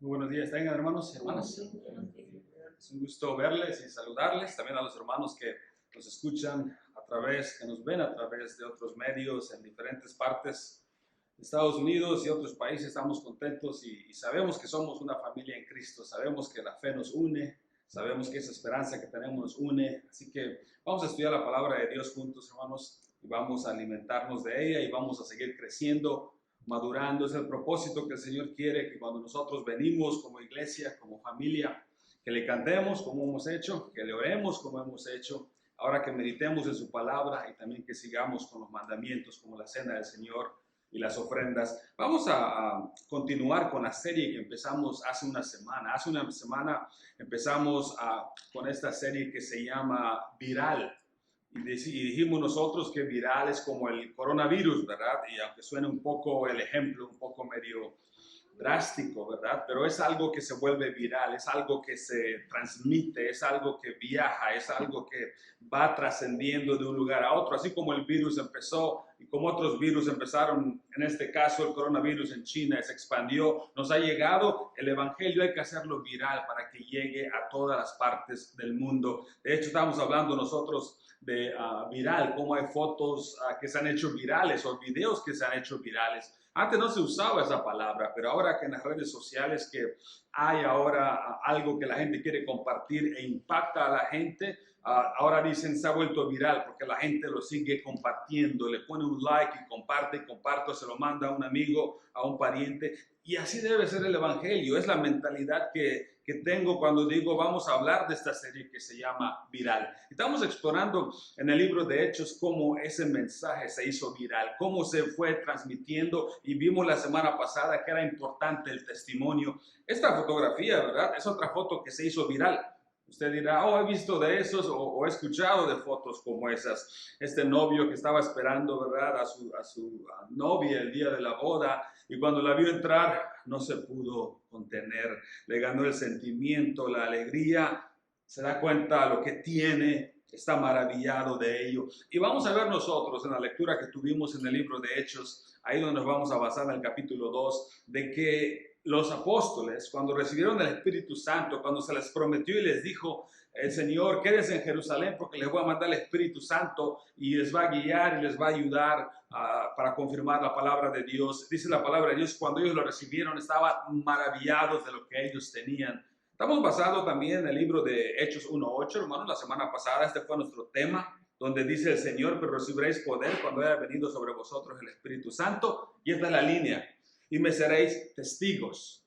Muy buenos días, tengan hermanos y hermanas. Es un gusto verles y saludarles, también a los hermanos que nos escuchan a través, que nos ven a través de otros medios en diferentes partes de Estados Unidos y otros países. Estamos contentos y sabemos que somos una familia en Cristo, sabemos que la fe nos une, sabemos que esa esperanza que tenemos nos une. Así que vamos a estudiar la palabra de Dios juntos, hermanos, y vamos a alimentarnos de ella y vamos a seguir creciendo, madurando. Es el propósito que el Señor quiere, que cuando nosotros venimos como iglesia, como familia, que le cantemos como hemos hecho, que le oremos como hemos hecho, ahora que meditemos en su palabra y también que sigamos con los mandamientos como la cena del Señor y las ofrendas. Vamos a continuar con la serie que empezamos hace una semana. Hace una semana empezamos con esta serie que se llama Viral. Y dijimos nosotros que viral es como el coronavirus, ¿verdad? Y aunque suene un poco el ejemplo, un poco medio drástico, ¿verdad? Pero es algo que se vuelve viral, es algo que se transmite, es algo que viaja, es algo que va trascendiendo de un lugar a otro, así como el virus empezó y como otros virus empezaron, en este caso el coronavirus en China se expandió, nos ha llegado el evangelio, hay que hacerlo viral para que llegue a todas las partes del mundo. De hecho, estábamos hablando nosotros de viral, cómo hay fotos que se han hecho virales o videos que se han hecho virales. Antes no se usaba esa palabra, pero ahora que en las redes sociales que hay ahora algo que la gente quiere compartir e impacta a la gente, ahora dicen se ha vuelto viral porque la gente lo sigue compartiendo, le pone un like y comparte, se lo manda a un amigo, a un pariente. Y así debe ser el evangelio, es la mentalidad que tengo cuando digo vamos a hablar de esta serie que se llama Viral. Estamos explorando en el libro de Hechos cómo ese mensaje se hizo viral, cómo se fue transmitiendo y vimos la semana pasada que era importante el testimonio. Esta fotografía, ¿verdad? Es otra foto que se hizo viral. Usted dirá, oh, he visto de esos o he escuchado de fotos como esas. Este novio que estaba esperando, ¿verdad? A su novia el día de la boda y cuando la vio entrar no se pudo contener. Le ganó el sentimiento, la alegría. Se da cuenta lo que tiene, está maravillado de ello. Y vamos a ver nosotros en la lectura que tuvimos en el libro de Hechos, ahí donde nos vamos a basar en el capítulo 2, de que los apóstoles, cuando recibieron el Espíritu Santo, cuando se les prometió y les dijo el Señor, quédense en Jerusalén porque les voy a mandar el Espíritu Santo y les va a guiar y les va a ayudar para confirmar la palabra de Dios. Dice la palabra de Dios, cuando ellos lo recibieron estaban maravillados de lo que ellos tenían. Estamos basados también en el libro de Hechos 1:8, hermanos. La semana pasada este fue nuestro tema, donde dice el Señor, pero recibiréis poder cuando haya venido sobre vosotros el Espíritu Santo. Y esta es la línea. Y me seréis testigos.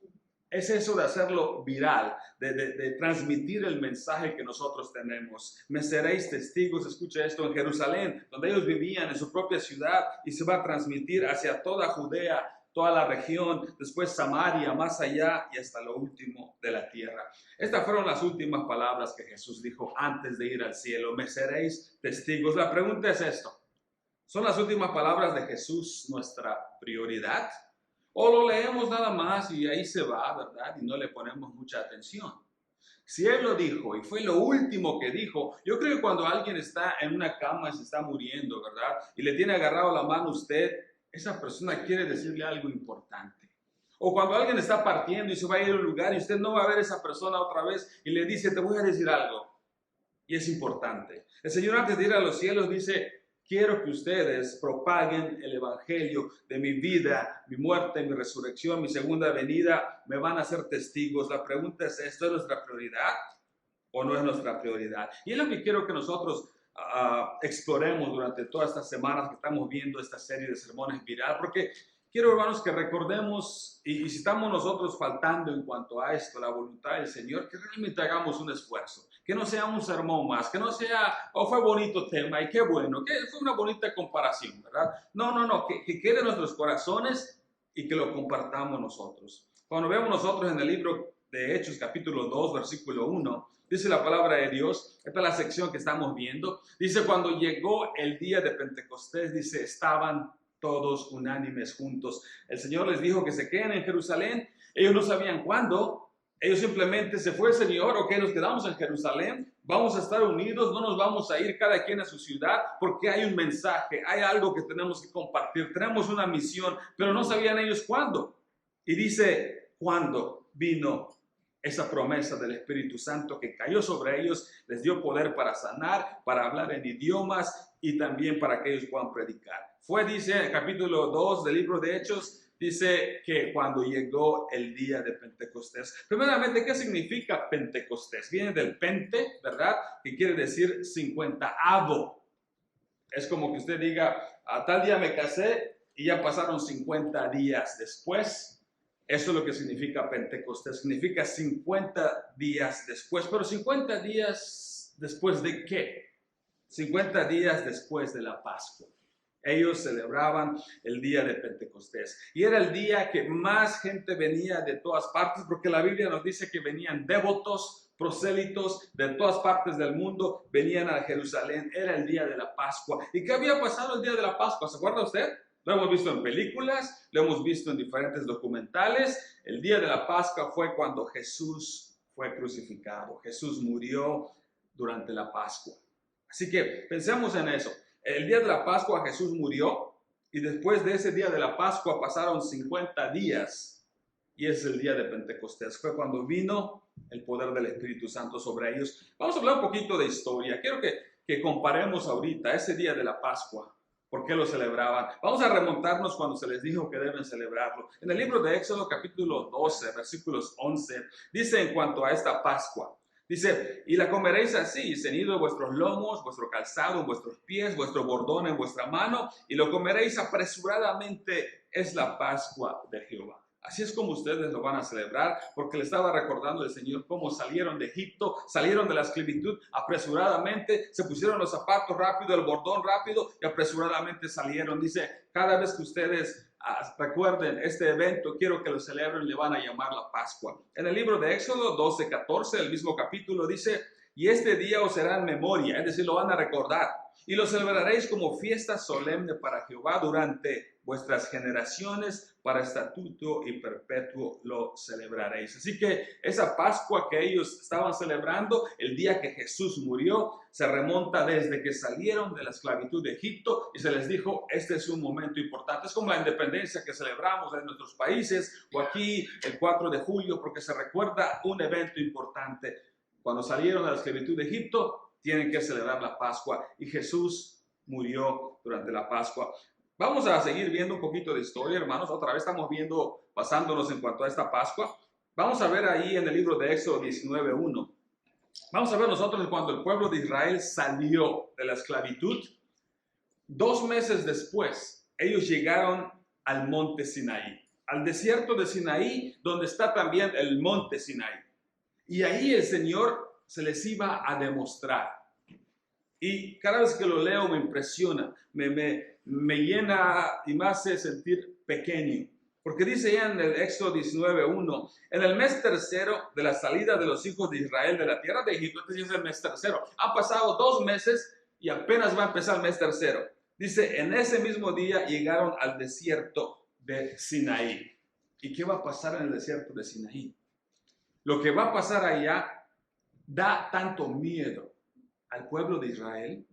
Es eso de hacerlo viral, de transmitir el mensaje que nosotros tenemos. Me seréis testigos, escucha esto, en Jerusalén, donde ellos vivían en su propia ciudad y se va a transmitir hacia toda Judea, toda la región, después Samaria, más allá y hasta lo último de la tierra. Estas fueron las últimas palabras que Jesús dijo antes de ir al cielo. Me seréis testigos. La pregunta es esto. ¿Son las últimas palabras de Jesús nuestra prioridad? ¿O lo leemos nada más y ahí se va, verdad? Y no le ponemos mucha atención. Si Él lo dijo y fue lo último que dijo, yo creo que cuando alguien está en una cama y se está muriendo, ¿verdad? Y le tiene agarrado la mano a usted, esa persona quiere decirle algo importante. O cuando alguien está partiendo y se va a ir a un lugar y usted no va a ver a esa persona otra vez y le dice, te voy a decir algo. Y es importante. El Señor antes de ir a los cielos dice, quiero que ustedes propaguen el evangelio de mi vida, mi muerte, mi resurrección, mi segunda venida. Me van a ser testigos. La pregunta es, ¿esto es nuestra prioridad o no es nuestra prioridad? Y es lo que quiero que nosotros exploremos durante todas estas semanas que estamos viendo esta serie de sermones viral, porque quiero, hermanos, que recordemos, y si estamos nosotros faltando en cuanto a esto, la voluntad del Señor, que realmente hagamos un esfuerzo, que no sea un sermón más, que no sea, oh, fue bonito tema y qué bueno, que fue una bonita comparación, ¿verdad? No, que quede en nuestros corazones y que lo compartamos nosotros. Cuando vemos nosotros en el libro de Hechos, capítulo 2, versículo 1, dice la palabra de Dios, esta es la sección que estamos viendo, dice, cuando llegó el día de Pentecostés, dice, estaban todos unánimes juntos. El Señor les dijo que se queden en Jerusalén. Ellos no sabían cuándo. Ellos simplemente se fue el Señor, ok, nos quedamos en Jerusalén, vamos a estar unidos, no nos vamos a ir cada quien a su ciudad, porque hay un mensaje, hay algo que tenemos que compartir, tenemos una misión, pero no sabían ellos cuándo. Y dice, ¿cuándo? vino esa promesa del Espíritu Santo que cayó sobre ellos, les dio poder para sanar, para hablar en idiomas y también para que ellos puedan predicar. Dice en el capítulo 2 del libro de Hechos, dice que cuando llegó el día de Pentecostés. Primeramente, ¿qué significa Pentecostés? Viene del pente, ¿verdad? Que quiere decir 50avo. Es como que usted diga, a tal día me casé y ya pasaron 50 días después. Eso es lo que significa Pentecostés. Significa 50 días después. Pero 50 días después ¿de qué? 50 días después de la Pascua. Ellos celebraban el día de Pentecostés. Y era el día que más gente venía de todas partes, porque la Biblia nos dice que venían devotos, prosélitos de todas partes del mundo, venían a Jerusalén. Era el día de la Pascua. ¿Y qué había pasado el día de la Pascua? ¿Se acuerda usted? Lo hemos visto en películas, lo hemos visto en diferentes documentales. El día de la Pascua fue cuando Jesús fue crucificado. Jesús murió durante la Pascua. Así que pensemos en eso. El día de la Pascua Jesús murió y después de ese día de la Pascua pasaron 50 días y es el día de Pentecostés. Fue cuando vino el poder del Espíritu Santo sobre ellos. Vamos a hablar un poquito de historia. Quiero que comparemos ahorita ese día de la Pascua. ¿Por qué lo celebraban? Vamos a remontarnos cuando se les dijo que deben celebrarlo. En el libro de Éxodo capítulo 12, versículos 11, dice en cuanto a esta Pascua. Dice, y la comeréis así, ceñido en vuestros lomos, vuestro calzado en vuestros pies, vuestro bordón en vuestra mano, y lo comeréis apresuradamente, es la Pascua de Jehová. Así es como ustedes lo van a celebrar, porque le estaba recordando el Señor cómo salieron de Egipto, salieron de la esclavitud apresuradamente, se pusieron los zapatos rápido, el bordón rápido, y apresuradamente salieron. Dice, cada vez que ustedes recuerden este evento, quiero que lo celebren, le van a llamar la Pascua. En el libro de Éxodo 12:14, el mismo capítulo dice, y este día os será en memoria, es decir, lo van a recordar, y lo celebraréis como fiesta solemne para Jehová durante vuestras generaciones, para estatuto y perpetuo lo celebraréis. Así que esa Pascua que ellos estaban celebrando, el día que Jesús murió, se remonta desde que salieron de la esclavitud de Egipto y se les dijo, este es un momento importante. Es como la independencia que celebramos en nuestros países o aquí el 4 de julio, porque se recuerda un evento importante. Cuando salieron de la esclavitud de Egipto, tienen que celebrar la Pascua y Jesús murió durante la Pascua. Vamos a seguir viendo un poquito de historia, hermanos. Otra vez estamos viendo, basándonos en cuanto a esta Pascua. Vamos a ver ahí en el libro de Éxodo 19:1. Vamos a ver nosotros cuando el pueblo de Israel salió de la esclavitud. 2 meses después, ellos llegaron al monte Sinaí, al desierto de Sinaí, donde está también el monte Sinaí. Y ahí el Señor se les iba a demostrar. Y cada vez que lo leo me impresiona, me llena y me hace sentir pequeño. Porque dice ya en el Éxodo 19:1, en el mes tercero de la salida de los hijos de Israel de la tierra de Egipto, este es el mes tercero, han pasado 2 meses y apenas va a empezar el mes tercero. Dice, en ese mismo día llegaron al desierto de Sinaí. ¿Y qué va a pasar en el desierto de Sinaí? Lo que va a pasar allá da tanto miedo al pueblo de Israel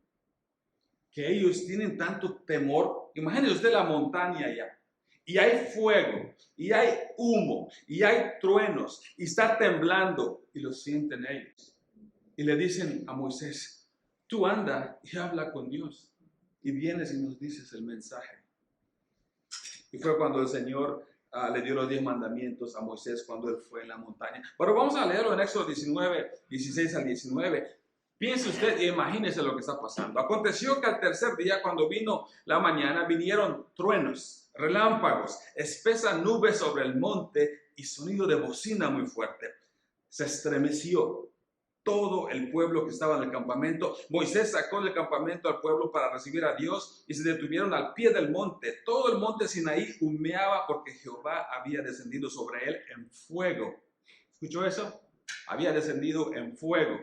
que ellos tienen tanto temor. Imagínense usted la montaña allá y hay fuego y hay humo y hay truenos y está temblando y lo sienten ellos y le dicen a Moisés, tú anda y habla con Dios y vienes y nos dices el mensaje. Y fue cuando el Señor le dio los 10 mandamientos a Moisés cuando él fue en la montaña. Pero vamos a leerlo en Éxodo 19:16 al 19. Piense usted e imagínese lo que está pasando. Aconteció que al tercer día, cuando vino la mañana, vinieron truenos, relámpagos, espesa nube sobre el monte y sonido de bocina muy fuerte. Se estremeció todo el pueblo que estaba en el campamento. Moisés sacó del campamento al pueblo para recibir a Dios y se detuvieron al pie del monte. Todo el monte Sinaí humeaba porque Jehová había descendido sobre él en fuego. ¿Escuchó eso? Había descendido en fuego.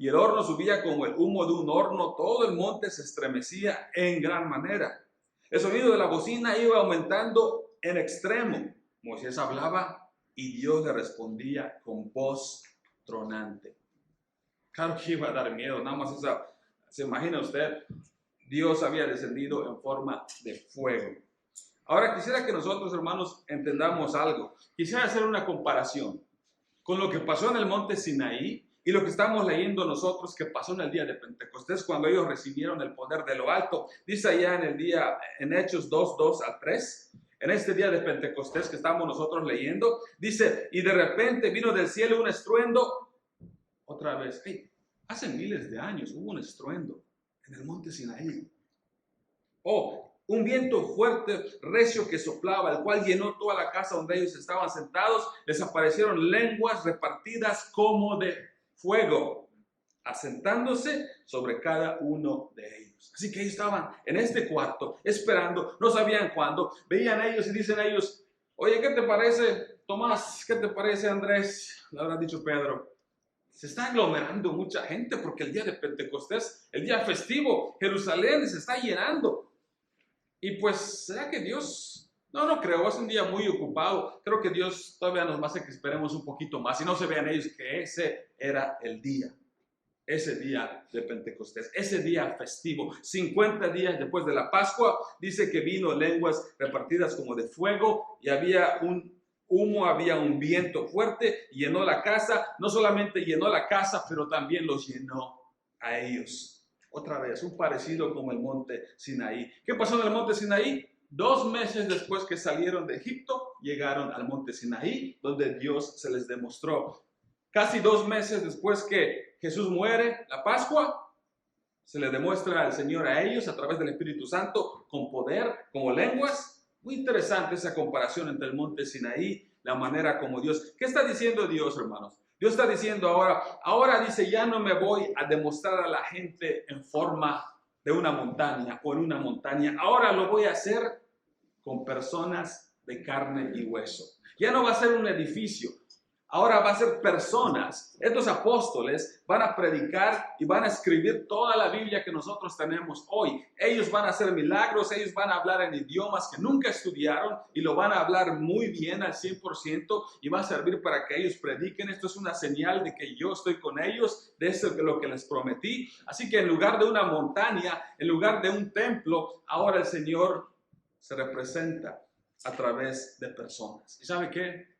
Y el horno subía como el humo de un horno. Todo el monte se estremecía en gran manera. El sonido de la bocina iba aumentando en extremo. Moisés hablaba y Dios le respondía con voz tronante. Claro que iba a dar miedo, nada más esa, se imagina usted, Dios había descendido en forma de fuego. Ahora quisiera que nosotros, hermanos, entendamos algo. Quisiera hacer una comparación. con lo que pasó en el monte Sinaí y lo que estamos leyendo nosotros que pasó en el día de Pentecostés cuando ellos recibieron el poder de lo alto. Dice allá en Hechos 2:2-3, en este día de Pentecostés que estamos nosotros leyendo, dice, y de repente vino del cielo un estruendo, otra vez, hace miles de años hubo un estruendo en el monte Sinaí. Un viento fuerte, recio que soplaba, el cual llenó toda la casa donde ellos estaban sentados. Les aparecieron lenguas repartidas como de fuego, asentándose sobre cada uno de ellos. Así que ellos estaban en este cuarto, esperando, no sabían cuándo. Veían ellos y dicen ellos, oye, ¿qué te parece, Tomás? ¿Qué te parece, Andrés? Le habrá dicho Pedro. Se está aglomerando mucha gente porque el día de Pentecostés, el día festivo, Jerusalén se está llenando. Y pues, ¿será que Dios? No creo, es un día muy ocupado. Creo que Dios todavía nos va a hacer que esperemos un poquito más y no se vean ellos que ese era el día. Ese día de Pentecostés, ese día festivo, 50 días después de la Pascua, dice que vino lenguas repartidas como de fuego y había un humo, había un viento fuerte, llenó la casa, no solamente llenó la casa, pero también los llenó a ellos. Otra vez, un parecido como el monte Sinaí. ¿Qué pasó en el monte Sinaí? 2 meses después que salieron de Egipto, llegaron al monte Sinaí, donde Dios se les demostró. Casi 2 meses después que Jesús muere, la Pascua, se le demuestra al Señor a ellos a través del Espíritu Santo con poder, como lenguas. Muy interesante esa comparación entre el monte Sinaí, la manera como Dios. ¿Qué está diciendo Dios, hermanos? Dios está diciendo ahora dice, ya no me voy a demostrar a la gente en forma de una montaña o en una montaña. Ahora lo voy a hacer con personas de carne y hueso. Ya no va a ser un edificio. Ahora va a ser personas. Estos apóstoles van a predicar y van a escribir toda la Biblia que nosotros tenemos hoy. Ellos van a hacer milagros, ellos van a hablar en idiomas que nunca estudiaron y lo van a hablar muy bien al 100% y va a servir para que ellos prediquen. Esto es una señal de que yo estoy con ellos, de eso es lo que les prometí. Así que en lugar de una montaña, en lugar de un templo, ahora el Señor se representa a través de personas. ¿Y sabe qué?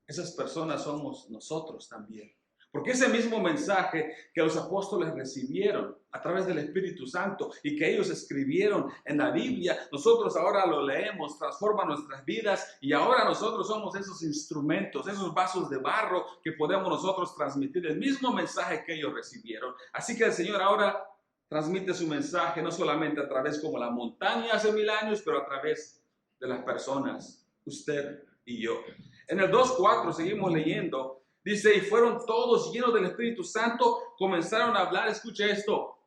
Esas personas somos nosotros también. Porque ese mismo mensaje que los apóstoles recibieron a través del Espíritu Santo y que ellos escribieron en la Biblia, nosotros ahora lo leemos, transforma nuestras vidas y ahora nosotros somos esos instrumentos, esos vasos de barro que podemos nosotros transmitir el mismo mensaje que ellos recibieron. Así que el Señor ahora transmite su mensaje no solamente a través como la montaña hace 1000 años, pero a través de las personas, usted y yo. En el 2:4 seguimos leyendo, dice, y fueron todos llenos del Espíritu Santo, comenzaron a hablar, escuche esto,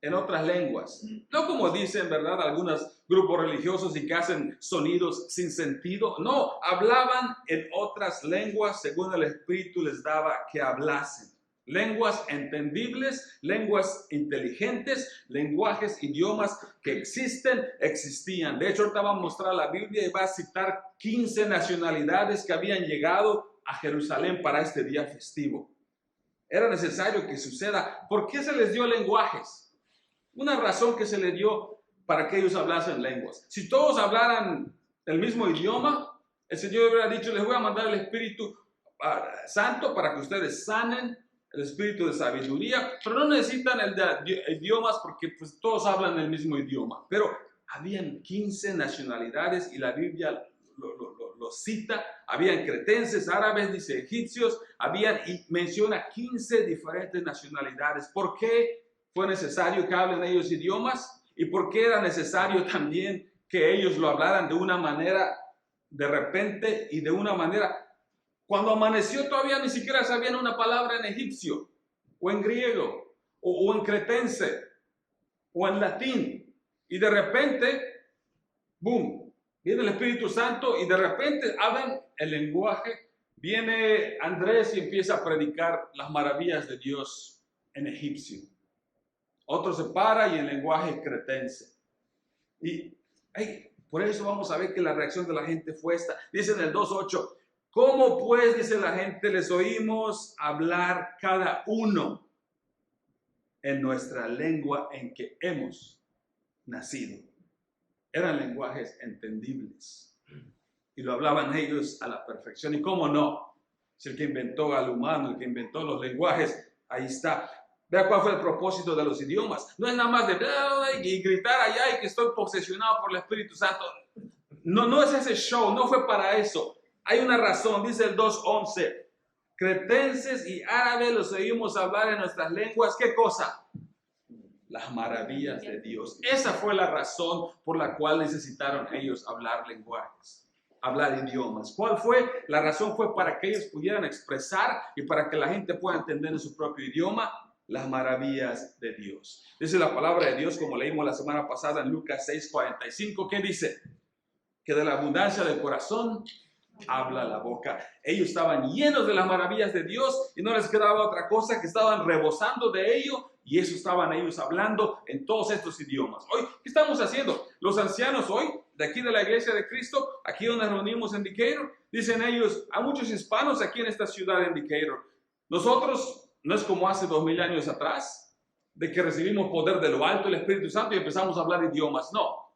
en otras lenguas. No como dicen, ¿verdad?, algunos grupos religiosos y que hacen sonidos sin sentido. No, hablaban en otras lenguas según el Espíritu les daba que hablasen. Lenguas entendibles, lenguas inteligentes, lenguajes, idiomas que existían. De hecho, ahorita va a mostrar la Biblia y va a citar 15 nacionalidades que habían llegado a Jerusalén para este día festivo. Era necesario que suceda. ¿Por qué se les dio lenguajes? Una razón que se le dio para que ellos hablasen lenguas. Si todos hablaran el mismo idioma, el Señor hubiera dicho, les voy a mandar el Espíritu Santo para que ustedes sanen, el espíritu de sabiduría, pero no necesitan el de idiomas porque pues, todos hablan el mismo idioma. Pero habían 15 nacionalidades y la Biblia lo cita. Habían cretenses, árabes, dice egipcios, y menciona 15 diferentes nacionalidades. ¿Por qué fue necesario que hablen ellos idiomas? ¿Y por qué era necesario también que ellos lo hablaran de una manera de repente y de una manera... Cuando amaneció todavía ni siquiera sabían una palabra en egipcio, o en griego, o en cretense, o en latín. Y de repente, ¡boom!, viene el Espíritu Santo y de repente hablan el lenguaje. Viene Andrés y empieza a predicar las maravillas de Dios en egipcio. Otro se para y el lenguaje cretense. Y por eso vamos a ver que la reacción de la gente fue esta. Dice en el 2:8. ¿Cómo pues, dice la gente, les oímos hablar cada uno en nuestra lengua en que hemos nacido? Eran lenguajes entendibles y lo hablaban ellos a la perfección. ¿Y cómo no? Es el que inventó al humano, el que inventó los lenguajes. Ahí está. Vea cuál fue el propósito de los idiomas. No es nada más de y gritar allá y que estoy posesionado por el Espíritu Santo. No, no es ese show, no fue para eso. Hay una razón, dice el 2:11. Cretenses y árabes los oímos hablar en nuestras lenguas. ¿Qué cosa? Las maravillas de Dios. Esa fue la razón por la cual necesitaron ellos hablar lenguajes, hablar idiomas. ¿Cuál fue? La razón fue para que ellos pudieran expresar y para que la gente pueda entender en su propio idioma las maravillas de Dios. Dice la palabra de Dios, como leímos la semana pasada en Lucas 6:45, ¿qué dice? Que de la abundancia del corazón habla la boca. Ellos estaban llenos de las maravillas de Dios y no les quedaba otra cosa que estaban rebosando de ello, y eso estaban ellos hablando en todos estos idiomas. Hoy, ¿qué estamos haciendo? Los ancianos hoy, de aquí de la iglesia de Cristo, aquí donde nos reunimos en Decatur, dicen ellos, hay muchos hispanos aquí en esta ciudad en Decatur. Nosotros, no es como hace 2000 años atrás, de que recibimos poder de lo alto, el Espíritu Santo, y empezamos a hablar idiomas. No,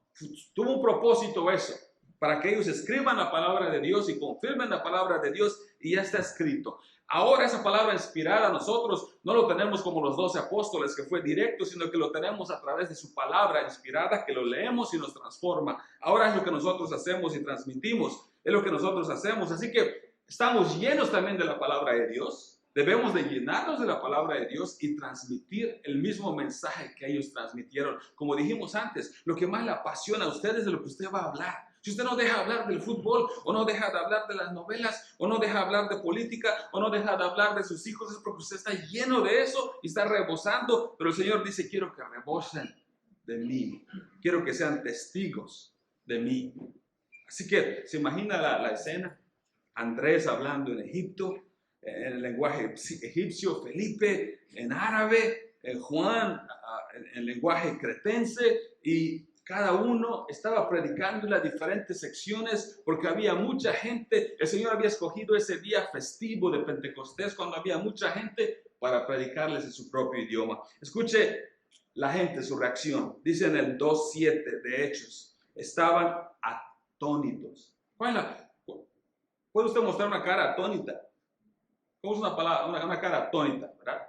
tuvo un propósito eso, para que ellos escriban la palabra de Dios y confirmen la palabra de Dios, y ya está escrito. Ahora esa palabra inspirada nosotros no lo tenemos como los 12 apóstoles, que fue directo, sino que lo tenemos a través de su palabra inspirada, que lo leemos y nos transforma. Ahora es lo que nosotros hacemos y transmitimos, es lo que nosotros hacemos. Así que estamos llenos también de la palabra de Dios. Debemos de llenarnos de la palabra de Dios y transmitir el mismo mensaje que ellos transmitieron. Como dijimos antes, lo que más le apasiona a ustedes es de lo que usted va a hablar. Si usted no deja de hablar del fútbol, o no deja de hablar de las novelas, o no deja de hablar de política, o no deja de hablar de sus hijos, es porque usted está lleno de eso y está rebosando. Pero el Señor dice, quiero que rebosen de mí. Quiero que sean testigos de mí. Así que, ¿se imagina la escena? Andrés hablando en Egipto, en el lenguaje egipcio, Felipe en árabe, Juan en lenguaje cretense, y cada uno estaba predicando en las diferentes secciones porque había mucha gente. El Señor había escogido ese día festivo de Pentecostés cuando había mucha gente para predicarles en su propio idioma. Escuche la gente, su reacción. Dice en el 2:7 de Hechos, estaban atónitos. ¿Puede usted mostrar una cara atónita? ¿Cómo es una palabra? Una cara atónita, ¿verdad?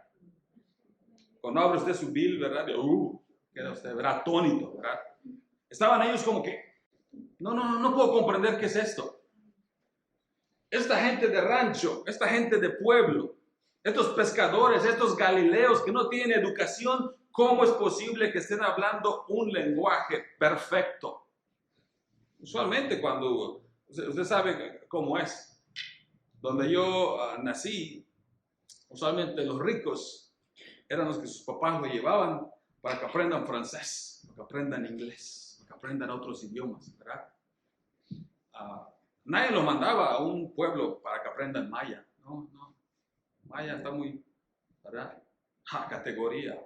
Cuando abre usted su bill, ¿verdad? Queda usted, ¿verdad? Atónito, ¿verdad? Estaban ellos como que, no puedo comprender qué es esto. Esta gente de rancho, esta gente de pueblo, estos pescadores, estos galileos que no tienen educación, ¿cómo es posible que estén hablando un lenguaje perfecto? Usualmente cuando, usted sabe cómo es. Donde yo nací, usualmente los ricos eran los que sus papás lo llevaban para que aprendan francés, para que aprendan inglés, para que aprendan otros idiomas, ¿verdad? Nadie los mandaba a un pueblo para que aprendan maya. No. Maya está muy, ¿verdad? Categoría.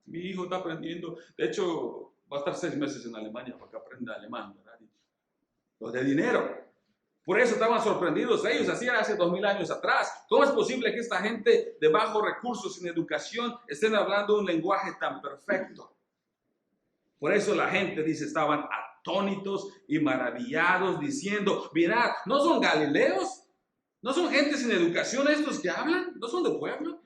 Mi hijo está aprendiendo, de hecho, va a estar 6 meses en Alemania para que aprenda alemán, ¿verdad? Los de dinero. Por eso estaban sorprendidos ellos, así era hace 2000 años atrás. ¿Cómo es posible que esta gente de bajos recursos, sin educación, estén hablando un lenguaje tan perfecto? Por eso la gente dice, estaban atónitos y maravillados, diciendo, mirad, ¿no son galileos? ¿No son gente sin educación estos que hablan? ¿No son de pueblo?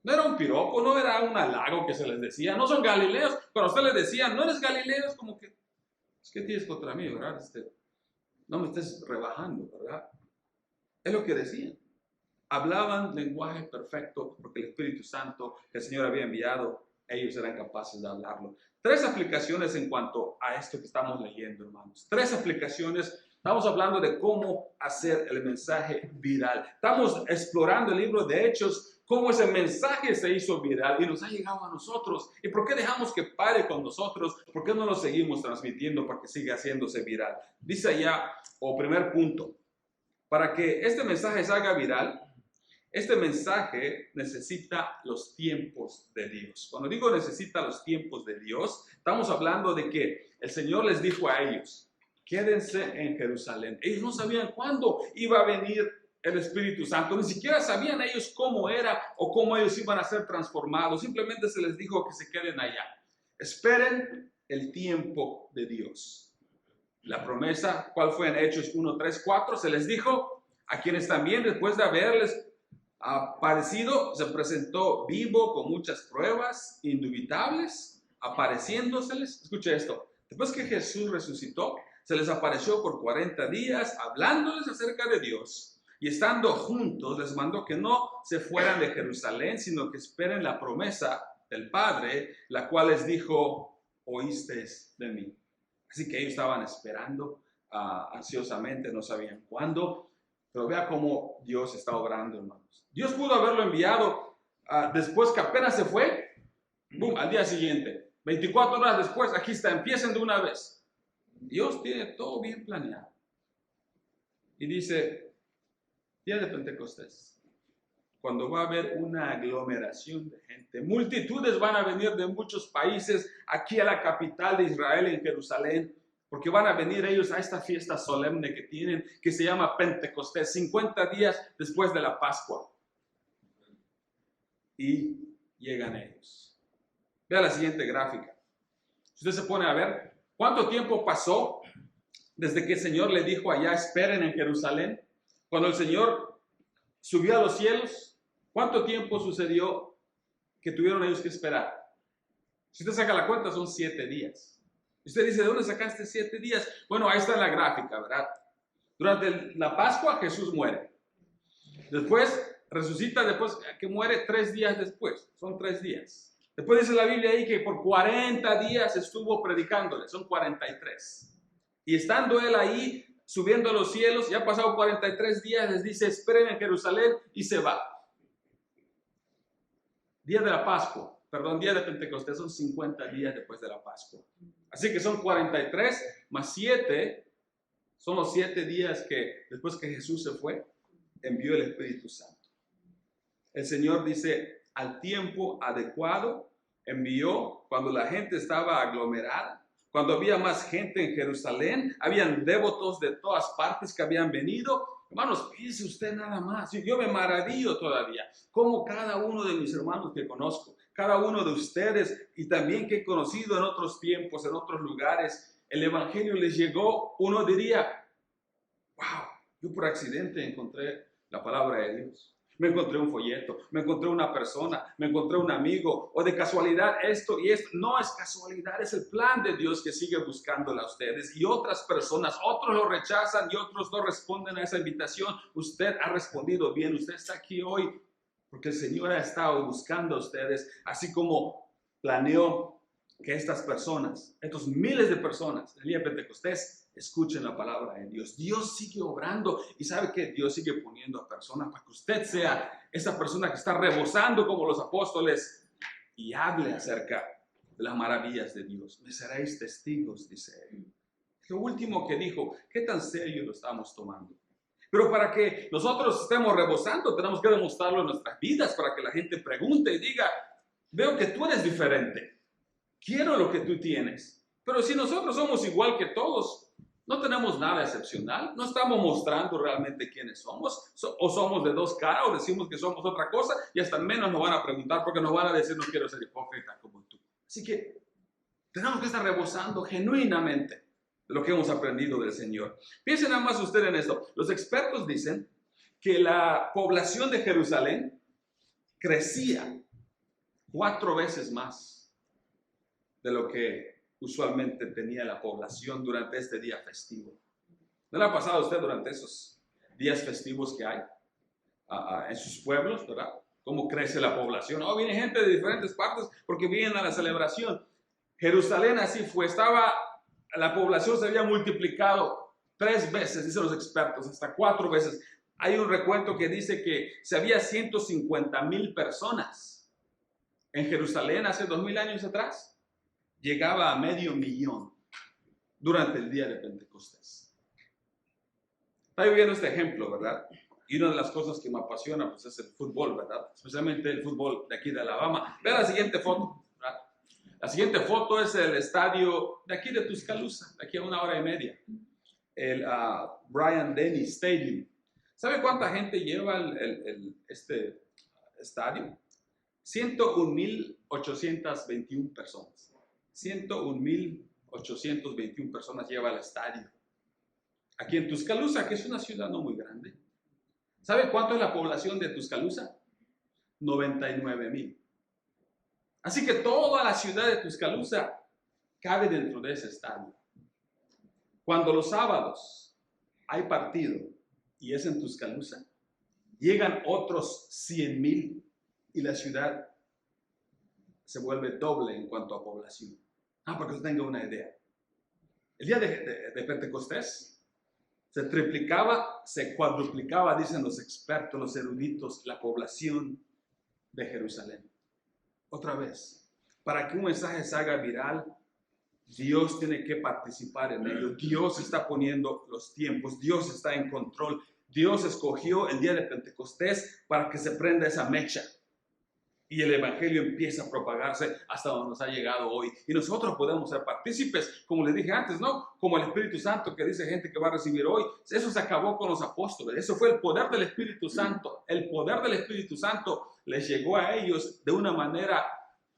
No era un piropo, no era un halago que se les decía, no son galileos. Cuando usted les decía, no eres galileo, es como que, es que tienes contra mí, ¿verdad? No me estés rebajando, ¿verdad? Es lo que decían. Hablaban lenguaje perfecto porque el Espíritu Santo que el Señor había enviado, ellos eran capaces de hablarlo. 3 aplicaciones en cuanto a esto que estamos leyendo, hermanos. 3 aplicaciones. Estamos hablando de cómo hacer el mensaje viral. Estamos explorando el libro de Hechos, cómo ese mensaje se hizo viral y nos ha llegado a nosotros. ¿Y por qué dejamos que pare con nosotros? ¿Por qué no lo seguimos transmitiendo para que siga haciéndose viral? Dice allá, primer punto, para que este mensaje se haga viral, este mensaje necesita los tiempos de Dios. Cuando digo necesita los tiempos de Dios, estamos hablando de que el Señor les dijo a ellos, quédense en Jerusalén. Ellos no sabían cuándo iba a venir el Espíritu Santo, ni siquiera sabían ellos cómo era o cómo ellos iban a ser transformados. Simplemente se les dijo que se queden allá. Esperen el tiempo de Dios. La promesa, ¿cuál fue en Hechos 1, 3, 4? Se les dijo, a quienes también después de haberles aparecido, se presentó vivo con muchas pruebas indubitables, apareciéndoseles. Escuche esto, después que Jesús resucitó, se les apareció por 40 días, hablándoles acerca de Dios. Y estando juntos, les mandó que no se fueran de Jerusalén, sino que esperen la promesa del Padre, la cual les dijo, oísteis de mí. Así que ellos estaban esperando ansiosamente, no sabían cuándo, pero vea cómo Dios está obrando, hermanos. Dios pudo haberlo enviado después que apenas se fue, boom, al día siguiente, 24 horas después, aquí está, empiecen de una vez. Dios tiene todo bien planeado. Y dice, día de Pentecostés, cuando va a haber una aglomeración de gente, multitudes van a venir de muchos países aquí a la capital de Israel, en Jerusalén, porque van a venir ellos a esta fiesta solemne que tienen, que se llama Pentecostés, 50 días después de la Pascua. Y llegan ellos. Vea la siguiente gráfica. Si usted se pone a ver, ¿cuánto tiempo pasó desde que el Señor le dijo allá, esperen en Jerusalén? Cuando el Señor subió a los cielos, ¿cuánto tiempo sucedió que tuvieron ellos que esperar? Si usted saca la cuenta, son 7 días. Usted dice, ¿de dónde sacaste 7 días? Bueno, ahí está en la gráfica, ¿verdad? Durante la Pascua, Jesús muere. Después, resucita después que muere 3 días después. Son 3 días. Después dice la Biblia ahí que por 40 días estuvo predicándole. Son 43. Y estando él ahí, subiendo a los cielos, ya ha pasado 43 días, les dice, esperen en Jerusalén, y se va. Día de la Pascua, perdón, día de Pentecostés, son 50 días después de la Pascua. Así que son 43 más 7, son los 7 días que después que Jesús se fue, envió el Espíritu Santo. El Señor dice, al tiempo adecuado, envió cuando la gente estaba aglomerada, cuando había más gente en Jerusalén, habían devotos de todas partes que habían venido. Hermanos, piense usted nada más. Yo me maravillo todavía cómo cada uno de mis hermanos que conozco, cada uno de ustedes y también que he conocido en otros tiempos, en otros lugares, el Evangelio les llegó. Uno diría, wow, yo por accidente encontré la palabra de Dios. Me encontré un folleto, me encontré una persona, me encontré un amigo, o de casualidad esto y esto. No es casualidad, es el plan de Dios que sigue buscándola a ustedes. Y otras personas, otros lo rechazan y otros no responden a esa invitación. Usted ha respondido bien, usted está aquí hoy porque el Señor ha estado buscando a ustedes, así como planeó que estas personas, estos miles de personas del día de Pentecostés, escuchen la palabra de Dios. Dios sigue obrando y sabe que Dios sigue poniendo a personas para que usted sea esa persona que está rebosando como los apóstoles y hable acerca de las maravillas de Dios. Me seréis testigos, dice él. Lo último que dijo, ¿qué tan serio lo estamos tomando? Pero para que nosotros estemos rebosando, tenemos que demostrarlo en nuestras vidas, para que la gente pregunte y diga, veo que tú eres diferente, quiero lo que tú tienes. Pero si nosotros somos igual que todos, no tenemos nada excepcional, no estamos mostrando realmente quiénes somos, o somos de dos caras, o decimos que somos otra cosa, y hasta menos nos van a preguntar, porque nos van a decir, no quiero ser hipócrita como tú. Así que tenemos que estar rebosando genuinamente de lo que hemos aprendido del Señor. Piensen nada más usted en esto. Los expertos dicen que la población de Jerusalén crecía 4 veces más de lo que usualmente tenía la población durante este día festivo. ¿No le ha pasado a usted durante esos días festivos que hay en sus pueblos, verdad? ¿Cómo crece la población? Oh, viene gente de diferentes partes porque vienen a la celebración. Jerusalén así fue, la población se había multiplicado 3 veces, dicen los expertos, hasta 4 veces. Hay un recuento que dice que se había 150,000 personas en Jerusalén hace 2000 años atrás. Llegaba a 500,000 durante el día de Pentecostés. Está viendo este ejemplo, ¿verdad? Y una de las cosas que me apasiona pues, es el fútbol, ¿verdad? Especialmente el fútbol de aquí de Alabama. Vean la siguiente foto, ¿verdad? La siguiente foto es el estadio de aquí de Tuscaloosa, de aquí a 1 hora y media. El Bryant Denny Stadium. ¿Sabe cuánta gente lleva este estadio? 101,821 personas. 101,821 personas lleva al estadio. Aquí en Tuscaloosa, que es una ciudad no muy grande, ¿Sabe cuánto es la población de Tuscaloosa? 99,000. Así que toda la ciudad de Tuscaloosa cabe dentro de ese estadio. Cuando los sábados hay partido y es en Tuscaloosa, llegan otros 100,000 y la ciudad se vuelve doble en cuanto a población. Para que usted tenga una idea. El día de Pentecostés se triplicaba, se cuadruplicaba, dicen los expertos, los eruditos, la población de Jerusalén. Otra vez, para que un mensaje se haga viral, Dios tiene que participar en ello. Dios está poniendo los tiempos, Dios está en control. Dios escogió el día de Pentecostés para que se prenda esa mecha y el evangelio empieza a propagarse hasta donde nos ha llegado hoy. Y nosotros podemos ser partícipes, como les dije antes, ¿no? Como el Espíritu Santo que dice gente que va a recibir hoy. Eso se acabó con los apóstoles. Eso fue el poder del Espíritu Santo. El poder del Espíritu Santo les llegó a ellos de una manera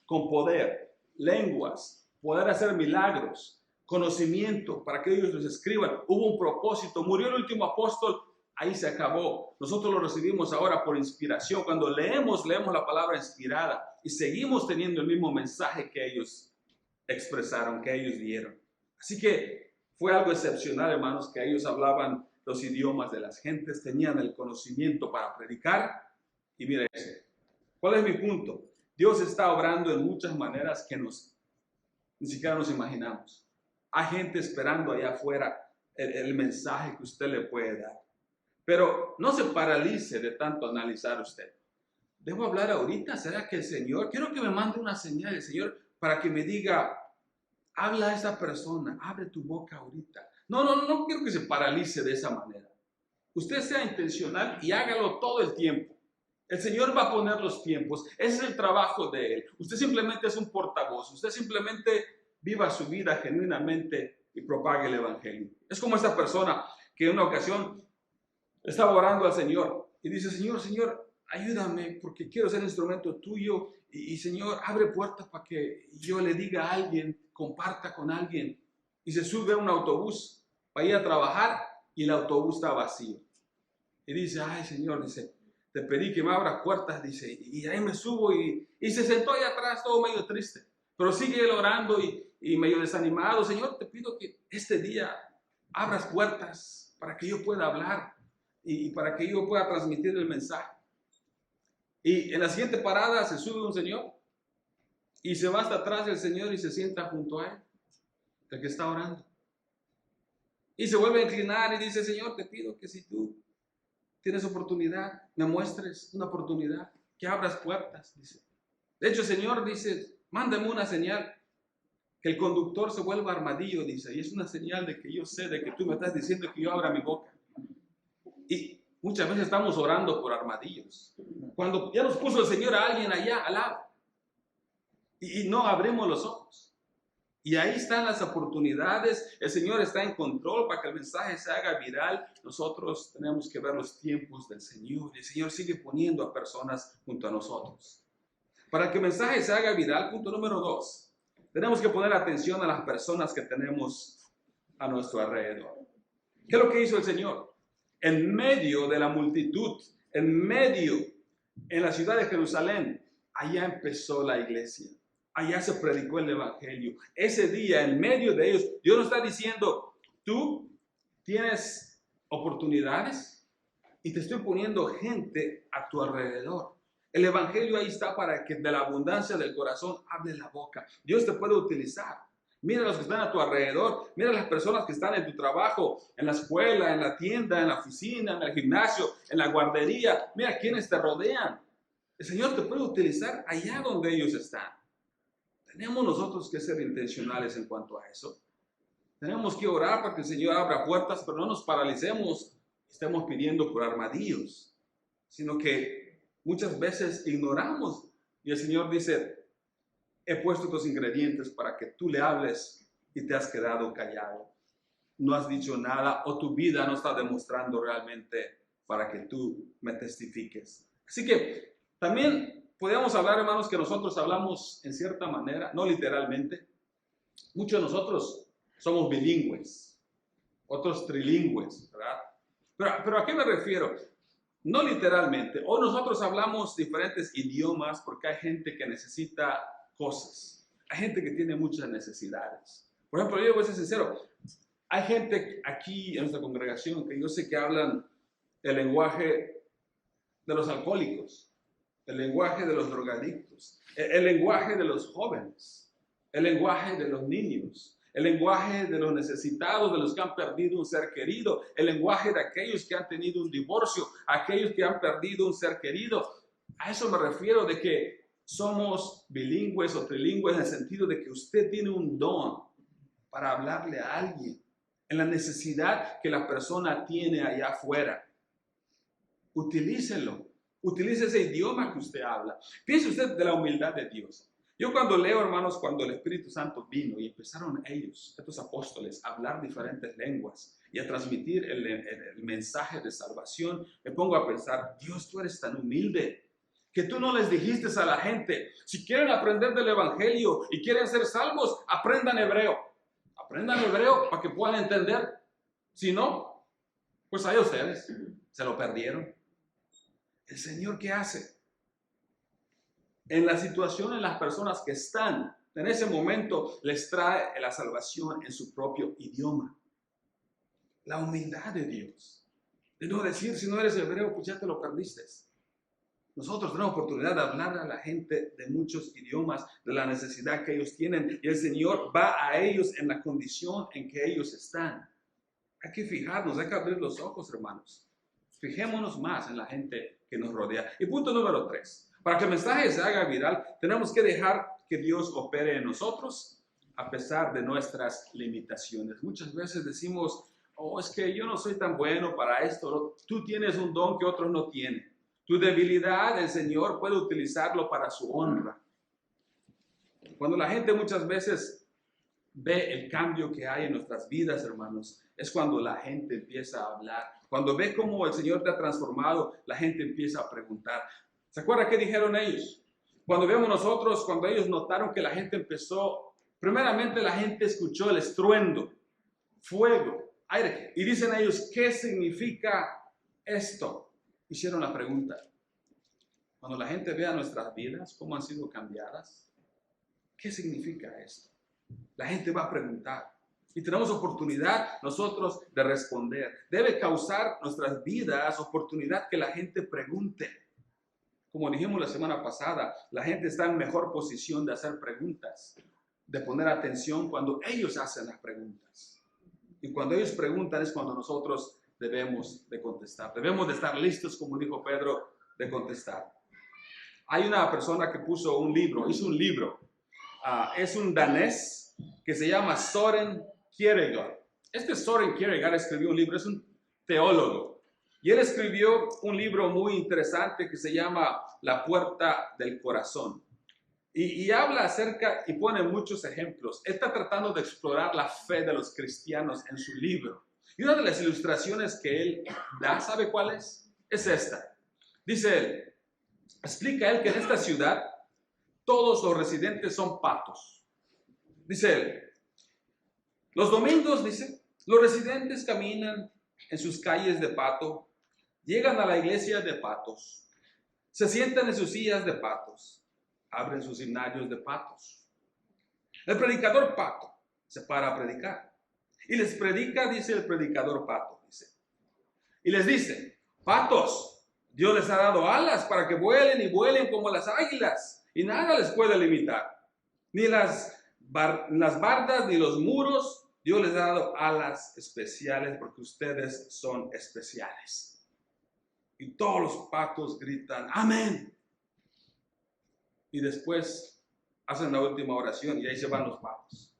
con poder, lenguas, poder hacer milagros, conocimiento para que ellos los escriban. Hubo un propósito. Murió el último apóstol. Ahí se acabó. Nosotros lo recibimos ahora por inspiración. Cuando leemos la palabra inspirada y seguimos teniendo el mismo mensaje que ellos expresaron, que ellos dieron. Así que fue algo excepcional, hermanos, que ellos hablaban los idiomas de las gentes, tenían el conocimiento para predicar. Y mire eso. ¿Cuál es mi punto? Dios está obrando en muchas maneras que ni siquiera nos imaginamos. Hay gente esperando allá afuera el mensaje que usted le puede dar. Pero no se paralice de tanto analizar usted. ¿Debo hablar ahorita? ¿Será que el Señor? Quiero que me mande una señal, el Señor, para que me diga, habla a esa persona, abre tu boca ahorita. No quiero que se paralice de esa manera. Usted sea intencional y hágalo todo el tiempo. El Señor va a poner los tiempos. Ese es el trabajo de Él. Usted simplemente es un portavoz. Usted simplemente viva su vida genuinamente y propague el Evangelio. Es como esta persona que en una ocasión estaba orando al Señor y dice, Señor, ayúdame porque quiero ser instrumento tuyo y Señor, abre puertas para que yo le diga a alguien, comparta con alguien. Y se sube a un autobús para ir a trabajar y el autobús está vacío. Y dice, ay Señor, dice, te pedí que me abras puertas, dice, y ahí me subo y se sentó ahí atrás todo medio triste. Pero sigue él orando y medio desanimado. Señor, te pido que este día abras puertas para que yo pueda hablar. Y para que yo pueda transmitir el mensaje. Y en la siguiente parada se sube un señor y se va hasta atrás del Señor y se sienta junto a él, el que está orando. Y se vuelve a inclinar y dice, Señor, te pido que si tú tienes oportunidad, me muestres una oportunidad, que abras puertas, dice. De hecho, el Señor dice, mándame una señal, que el conductor se vuelva armadillo, dice, y es una señal de que yo sé, de que tú me estás diciendo que yo abra mi boca. Y muchas veces estamos orando por armadillos. Cuando ya nos puso el Señor a alguien allá al lado. Y no abrimos los ojos. Y ahí están las oportunidades. El Señor está en control para que el mensaje se haga viral. Nosotros tenemos que ver los tiempos del Señor. El Señor sigue poniendo a personas junto a nosotros. Para que el mensaje se haga viral, punto número 2. Tenemos que poner atención a las personas que tenemos a nuestro alrededor. ¿Qué es lo que hizo el Señor? En medio de la multitud, en la ciudad de Jerusalén, allá empezó la iglesia. Allá se predicó el evangelio. Ese día, en medio de ellos, Dios nos está diciendo, tú tienes oportunidades y te estoy poniendo gente a tu alrededor. El evangelio ahí está para que de la abundancia del corazón hable la boca. Dios te puede utilizar. Mira a los que están a tu alrededor, mira a las personas que están en tu trabajo, en la escuela, en la tienda, en la oficina, en el gimnasio, en la guardería. Mira quienes te rodean. El Señor te puede utilizar allá donde ellos están. Tenemos nosotros que ser intencionales en cuanto a eso. Tenemos que orar para que el Señor abra puertas, pero no nos paralicemos, estemos pidiendo por armadillos, sino que muchas veces ignoramos y el Señor dice, he puesto tus ingredientes para que tú le hables y te has quedado callado. No has dicho nada o tu vida no está demostrando realmente para que tú me testifiques. Así que también podríamos hablar, hermanos, que nosotros hablamos en cierta manera, no literalmente. Muchos de nosotros somos bilingües, otros trilingües, ¿verdad? Pero ¿a qué me refiero? No literalmente. O nosotros hablamos diferentes idiomas porque hay gente que necesita cosas. Hay gente que tiene muchas necesidades. Por ejemplo, yo voy a ser sincero. Hay gente aquí en nuestra congregación que yo sé que hablan el lenguaje de los alcohólicos, el lenguaje de los drogadictos, el lenguaje de los jóvenes, el lenguaje de los niños, el lenguaje de los necesitados, de los que han perdido un ser querido, el lenguaje de aquellos que han tenido un divorcio, aquellos que han perdido un ser querido. A eso me refiero, de que somos bilingües o trilingües en el sentido de que usted tiene un don para hablarle a alguien en la necesidad que la persona tiene allá afuera. Utilícelo. Utilice ese idioma que usted habla. Piense usted de la humildad de Dios. Yo cuando leo, hermanos, cuando el Espíritu Santo vino y empezaron ellos, estos apóstoles, a hablar diferentes lenguas y a transmitir el mensaje de salvación, me pongo a pensar, Dios, tú eres tan humilde que tú no les dijiste a la gente, si quieren aprender del Evangelio y quieren ser salvos, aprendan hebreo. Aprendan hebreo para que puedan entender. Si no, pues ahí ustedes se lo perdieron. ¿El Señor qué hace? En la situación, en las personas que están en ese momento, les trae la salvación en su propio idioma. La humildad de Dios. De no decir, si no eres hebreo, pues ya te lo perdiste. Nosotros tenemos oportunidad de hablar a la gente de muchos idiomas, de la necesidad que ellos tienen, y el Señor va a ellos en la condición en que ellos están. Hay que fijarnos, hay que abrir los ojos, hermanos. Fijémonos más en la gente que nos rodea. Y punto número 3. Para que el mensaje se haga viral, tenemos que dejar que Dios opere en nosotros a pesar de nuestras limitaciones. Muchas veces decimos, oh, es que yo no soy tan bueno para esto. Tú tienes un don que otros no tienen. Tu debilidad, el Señor puede utilizarlo para su honra. Cuando la gente muchas veces ve el cambio que hay en nuestras vidas, hermanos, es cuando la gente empieza a hablar. Cuando ve cómo el Señor te ha transformado, la gente empieza a preguntar. ¿Se acuerda qué dijeron ellos? Cuando vemos nosotros, cuando ellos notaron que la gente empezó, primeramente la gente escuchó el estruendo, fuego, aire. Y dicen ellos, ¿qué significa esto? Hicieron la pregunta. Cuando la gente vea nuestras vidas, cómo han sido cambiadas, ¿qué significa esto? La gente va a preguntar. Y tenemos oportunidad nosotros de responder. Debe causar nuestras vidas oportunidad que la gente pregunte. Como dijimos la semana pasada, la gente está en mejor posición de hacer preguntas, de poner atención cuando ellos hacen las preguntas. Y cuando ellos preguntan es cuando nosotros debemos de contestar. Debemos de estar listos, como dijo Pedro, de contestar. Hay una persona que puso un libro, hizo un libro. Es un danés que se llama Søren Kierkegaard. Este Søren Kierkegaard escribió un libro, es un teólogo. Y él escribió un libro muy interesante que se llama La Puerta del Corazón. Y habla acerca y pone muchos ejemplos. Está tratando de explorar la fe de los cristianos en su libro. Y una de las ilustraciones que él da, ¿sabe cuál es? Es esta. Dice él, explica él que en esta ciudad todos los residentes son patos. Dice él, los domingos, dice, los residentes caminan en sus calles de pato, llegan a la iglesia de patos, se sientan en sus sillas de patos, abren sus himnarios de patos. El predicador pato se para a predicar y les predica, dice el predicador pato, dice, y les dice, patos, Dios les ha dado alas para que vuelen y vuelen como las águilas y nada les puede limitar, ni las bardas ni los muros. Dios les ha dado alas especiales porque ustedes son especiales. Y todos los patos gritan, amén. Y después hacen la última oración y ahí se van los patos.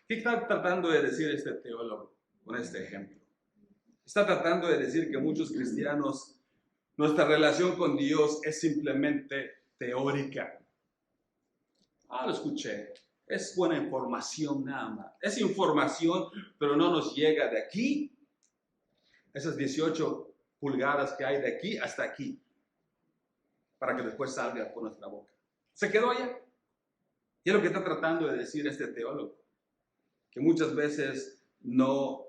¿Qué está tratando de decir este teólogo con este ejemplo? Está tratando de decir que muchos cristianos, nuestra relación con Dios es simplemente teórica. Lo escuché. Es buena información nada más. Es información, pero no nos llega de aquí. Esas 18 pulgadas que hay de aquí hasta aquí. Para que después salga por nuestra boca. Se quedó allá. Y es lo que está tratando de decir este teólogo. Que muchas veces no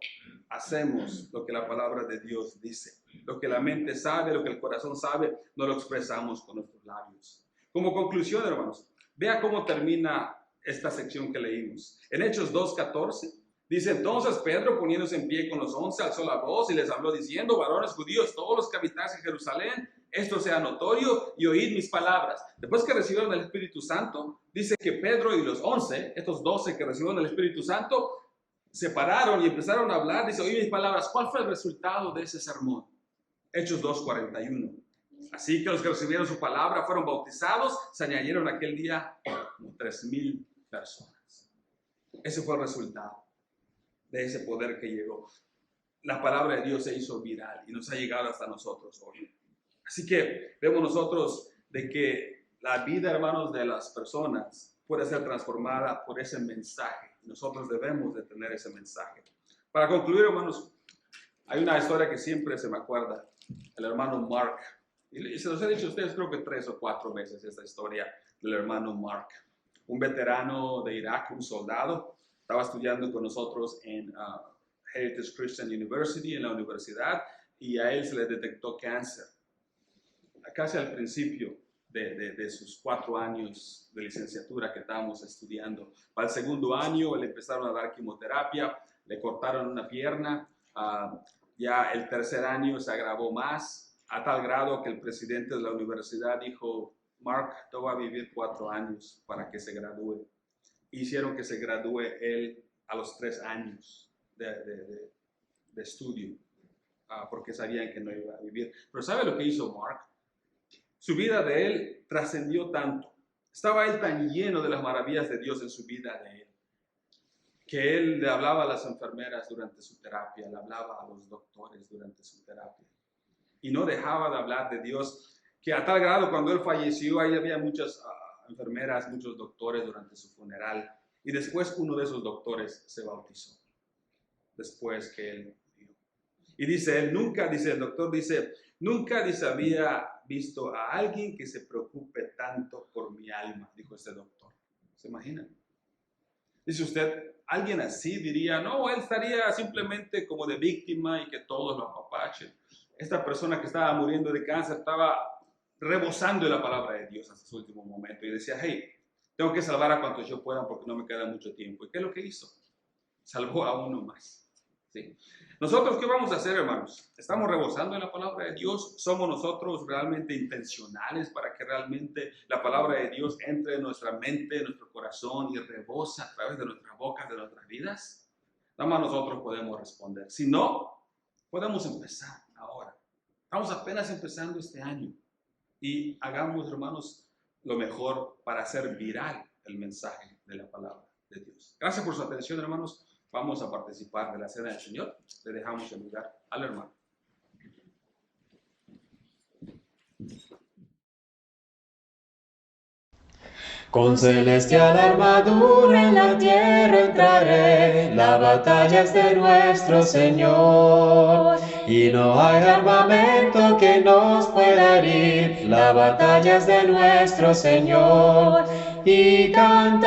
hacemos lo que la palabra de Dios dice. Lo que la mente sabe, lo que el corazón sabe, no lo expresamos con nuestros labios. Como conclusión, hermanos, vea cómo termina esta sección que leímos. En Hechos 2:14 dice: entonces Pedro, poniéndose en pie con los 11, alzó la voz y les habló diciendo: varones judíos, todos los que habitáis en Jerusalén, esto sea notorio y oíd mis palabras. Después que recibieron el Espíritu Santo, dice que Pedro y los 11, estos 12 que recibieron el Espíritu Santo, se pararon y empezaron a hablar. Dice: oíd mis palabras. ¿Cuál fue el resultado de ese sermón? Hechos 2:41. Así que los que recibieron su palabra fueron bautizados, se añadieron aquel día como 3,000 personas. Ese fue el resultado de ese poder que llegó. La palabra de Dios se hizo viral y nos ha llegado hasta nosotros hoy. Así que vemos nosotros de que la vida, hermanos, de las personas puede ser transformada por ese mensaje. Nosotros debemos de tener ese mensaje. Para concluir, hermanos, hay una historia que siempre se me acuerda. El hermano Mark. Y se los he dicho a ustedes creo que 3 o 4 veces esta historia del hermano Mark. Un veterano de Irak, un soldado, estaba estudiando con nosotros en Heritage Christian University, en la universidad, y a él se le detectó cáncer. Casi al principio de sus 4 años de licenciatura que estábamos estudiando. Para el segundo año le empezaron a dar quimioterapia, le cortaron una pierna, ya el tercer año se agravó más, a tal grado que el presidente de la universidad dijo: Mark, tú vas a vivir 4 años para que se gradúe. Hicieron que se gradúe él a los 3 años de estudio, porque sabían que no iba a vivir. Pero ¿sabe lo que hizo Mark? Su vida de él trascendió tanto. Estaba él tan lleno de las maravillas de Dios en su vida de él, que él le hablaba a las enfermeras durante su terapia, le hablaba a los doctores durante su terapia. Y no dejaba de hablar de Dios, que a tal grado cuando él falleció, ahí había muchas enfermeras, muchos doctores durante su funeral. Y después uno de esos doctores se bautizó, después que él murió. Y dice él, el doctor dice, nunca había visto a alguien que se preocupe tanto por mi alma, dijo este doctor. ¿Se imaginan? Dice usted, alguien así diría, no, él estaría simplemente como de víctima y que todos lo apapachen. Esta persona que estaba muriendo de cáncer estaba rebosando de la palabra de Dios hasta su último momento y decía, hey, tengo que salvar a cuantos yo pueda porque no me queda mucho tiempo. ¿Y qué es lo que hizo? Salvó a uno más. ¿Sí? Nosotros, ¿qué vamos a hacer, hermanos? ¿Estamos rebosando en la palabra de Dios? ¿Somos nosotros realmente intencionales para que realmente la palabra de Dios entre en nuestra mente, en nuestro corazón y rebose a través de nuestras bocas, de nuestras vidas? Nada más nosotros podemos responder. Si no, podemos empezar ahora. Estamos apenas empezando este año y hagamos, hermanos, lo mejor para hacer viral el mensaje de la palabra de Dios. Gracias por su atención, hermanos. Vamos a participar de la cena del Señor. Le dejamos el lugar al hermano. Con celestial armadura en la tierra entraré, la batalla es de nuestro Señor. Y no hay armamento que nos pueda herir, la batalla es de nuestro Señor. Y cantamos,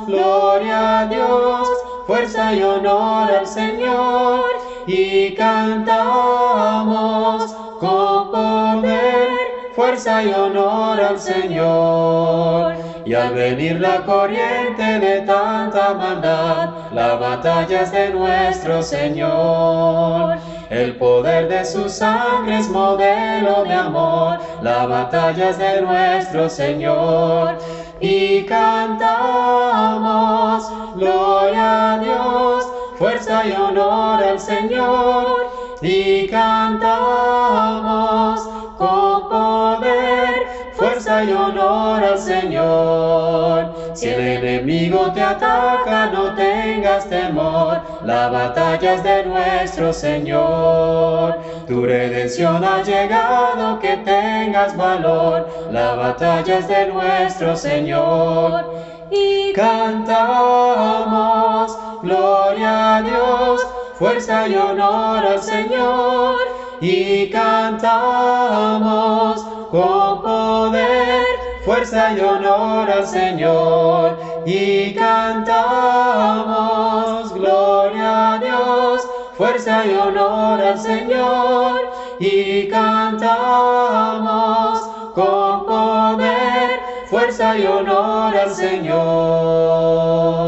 gloria a Dios, fuerza y honor al Señor. Y cantamos con poder, fuerza y honor al Señor. Y al venir la corriente de tanta maldad, la batalla es de nuestro Señor. El poder de su sangre es modelo de amor, la batalla es de nuestro Señor. Y cantamos, gloria a Dios, fuerza y honor al Señor. Y cantamos con poder, fuerza y honor al Señor. Si el enemigo te ataca, no tengas temor, la batalla es de nuestro Señor. Tu redención ha llegado, que tengas valor, la batalla es de nuestro Señor. Y cantamos, gloria a Dios, fuerza y honor al Señor. Y cantamos con poder, fuerza y honor al Señor. Y cantamos, gloria a Dios, fuerza y honor al Señor. Y cantamos con poder, fuerza y honor al Señor.